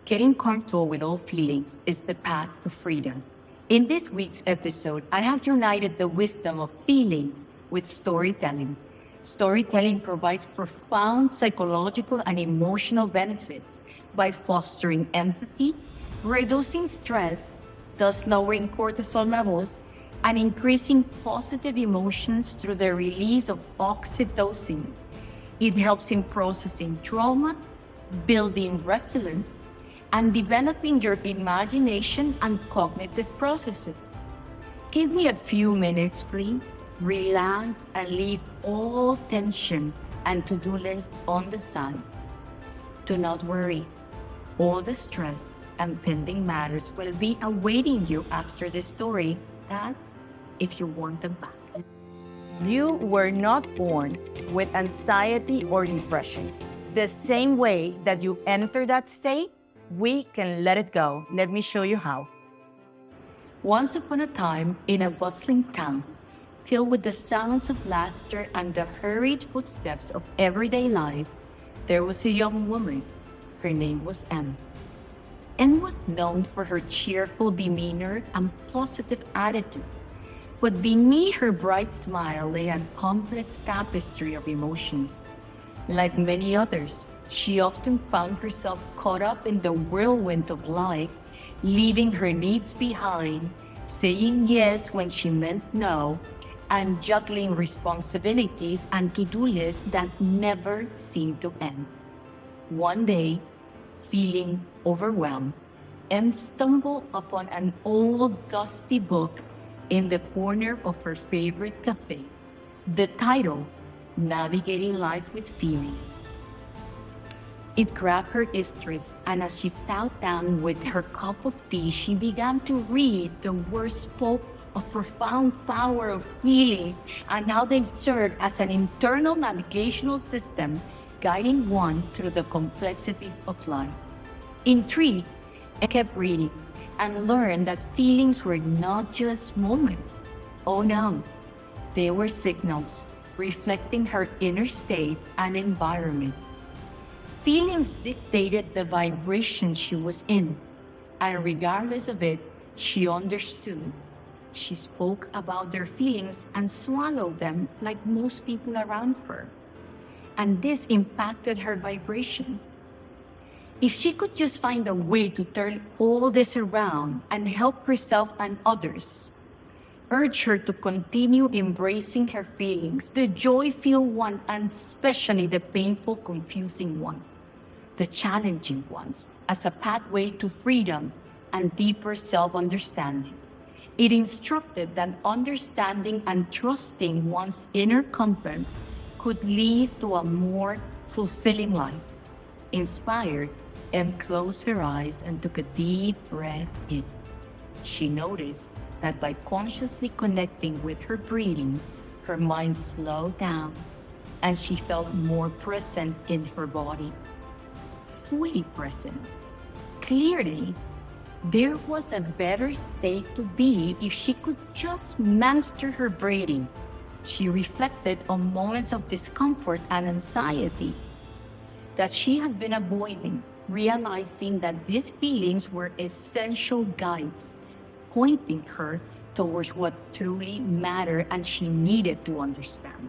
Getting comfortable with all feelings is the path to freedom. In this week's episode, I have united the wisdom of feelings with storytelling. Storytelling provides profound psychological and emotional benefits by fostering empathy, reducing stress, thus lowering cortisol levels, and increasing positive emotions through the release of oxytocin. It helps in processing trauma, building resilience, and developing your imagination and cognitive processes. Give me a few minutes, please. Relax and leave all tension and to-do lists on the side. Do not worry. All the stress and pending matters will be awaiting you after the story, that if you want them back. You were not born with anxiety or depression. The same way that you enter that state, we can let it go. Let me show you how. Once upon a time, in a bustling town, filled with the sounds of laughter and the hurried footsteps of everyday life, there was a young woman. Her name was Em. Em was known for her cheerful demeanor and positive attitude. But beneath her bright smile lay a complex tapestry of emotions. Like many others, she often found herself caught up in the whirlwind of life, leaving her needs behind, saying yes when she meant no, and juggling responsibilities and to-do lists that never seemed to end. One day, feeling overwhelmed, Em stumbled upon an old dusty book in the corner of her favorite cafe. The title, Navigating Life with Feelings. It grabbed her interest, and as she sat down with her cup of tea, she began to read. The words spoke of profound power of feelings and how they serve as an internal navigational system, guiding one through the complexity of life. Intrigued, I kept reading and learned that feelings were not just moments. Oh no, they were signals reflecting her inner state and environment. Feelings dictated the vibration she was in, and regardless of it, she understood. She spoke about their feelings and swallowed them like most people around her. And this impacted her vibration. If she could just find a way to turn all this around and help herself and others, urge her to continue embracing her feelings, the joy-filled ones and especially the painful, confusing ones, the challenging ones, as a pathway to freedom and deeper self-understanding. It instructed that understanding and trusting one's inner compass could lead to a more fulfilling life. Inspired, Em closed her eyes and took a deep breath in. She noticed that by consciously connecting with her breathing, her mind slowed down and she felt more present in her body. Fully present. Clearly, there was a better state to be if she could just master her breathing. She reflected on moments of discomfort and anxiety that she has been avoiding, realizing that these feelings were essential guides, pointing her towards what truly mattered and she needed to understand.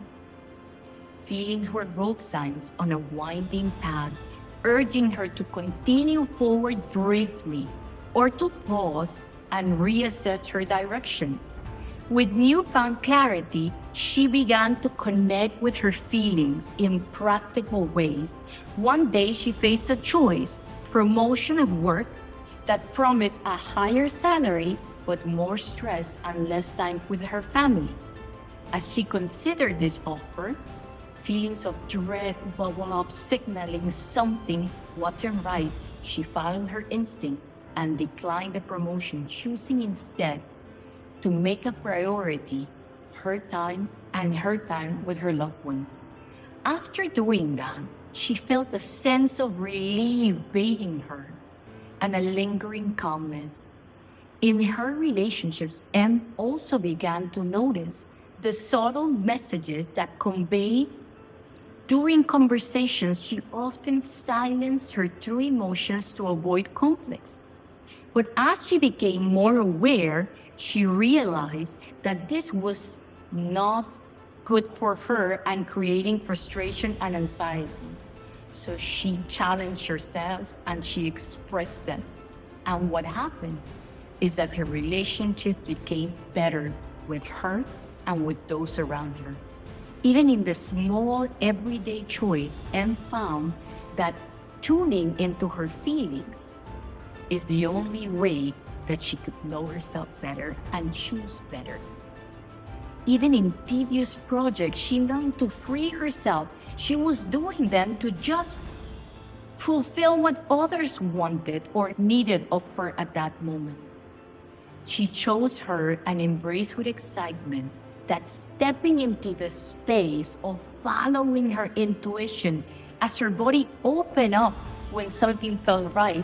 Feelings were road signs on a winding path, urging her to continue forward briefly or to pause and reassess her direction. With newfound clarity, she began to connect with her feelings in practical ways. One day, she faced a choice: promotion at work that promised a higher salary, but more stress and less time with her family. As she considered this offer, feelings of dread bubbled up, signaling something wasn't right. She followed her instinct and declined the promotion, choosing instead to make a priority her time with her loved ones. After doing that, she felt a sense of relief bathing her and a lingering calmness. In her relationships, Em also began to notice the subtle messages that convey During conversations, she often silenced her true emotions to avoid conflicts. But as she became more aware, she realized that this was not good for her and creating frustration and anxiety. So she challenged herself and she expressed them. And what happened is that her relationship became better with her and with those around her. Even in the small everyday choice, Em found that tuning into her feelings is the only way that she could know herself better and choose better. Even in tedious projects, she learned to free herself. She was doing them to just fulfill what others wanted or needed of her at that moment. She chose her and embraced with excitement that stepping into the space of following her intuition as her body opened up when something felt right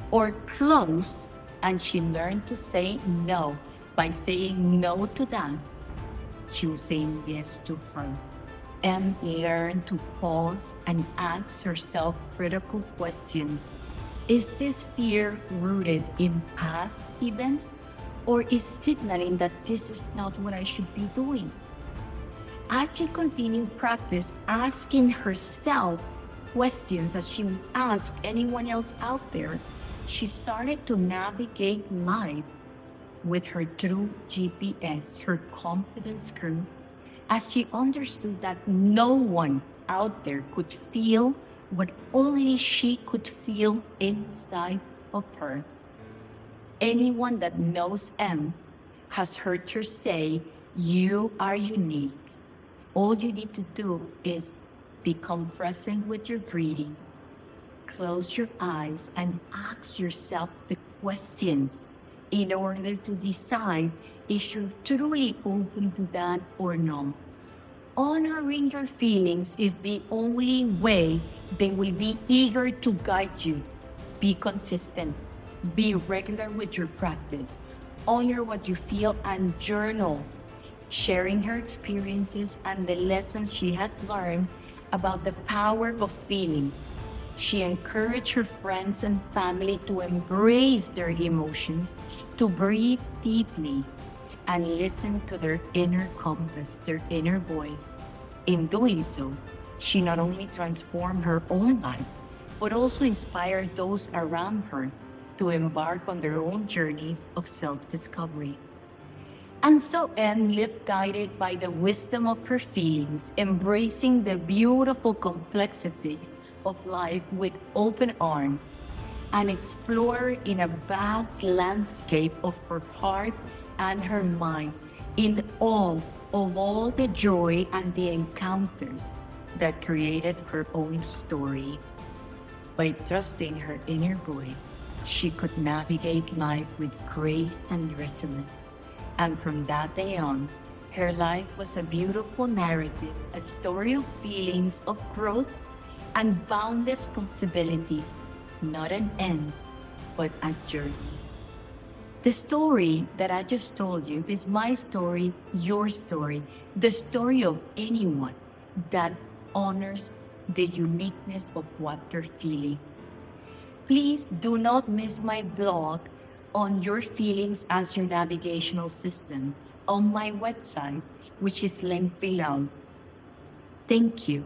or close, and she learned to say no. By saying no to that, she was saying yes to her, and learned to pause and ask herself critical questions. Is this fear rooted in past events, or is signaling that this is not what I should be doing? As she continued practice asking herself questions as she would ask anyone else out there, she started to navigate life with her true GPS, her confidence crew, as she understood that no one out there could feel what only she could feel inside of her. Anyone that knows Em has heard her say, "You are unique. All you need to do is become present with your breathing, close your eyes, and ask yourself the questions in order to decide if you're truly open to that or not." Honoring your feelings is the only way they will be eager to guide you. Be consistent. Be regular with your practice. Honor what you feel and journal, sharing her experiences and the lessons she had learned about the power of feelings. She encouraged her friends and family to embrace their emotions, to breathe deeply, and listen to their inner compass, their inner voice. In doing so, she not only transformed her own life, but also inspired those around her to embark on their own journeys of self-discovery. And so Anne lived guided by the wisdom of her feelings, embracing the beautiful complexities of life with open arms, an explorer in a vast landscape of her heart and her mind, in awe of all the joy and the encounters that created her own story. By trusting her inner voice, she could navigate life with grace and resilience. And from that day on, her life was a beautiful narrative, a story of feelings of growth and boundless possibilities, not an end, but a journey. The story that I just told you is my story, your story, the story of anyone that honors the uniqueness of what they're feeling. Please do not miss my blog on your feelings as your navigational system on my website, which is linked below. Thank you.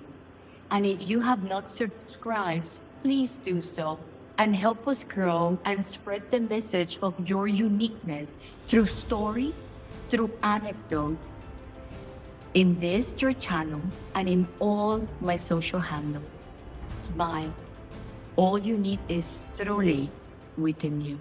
And if you have not subscribed, please do so and help us grow and spread the message of your uniqueness through stories, through anecdotes, in this your channel and in all my social handles. Smile. All you need is truly within you.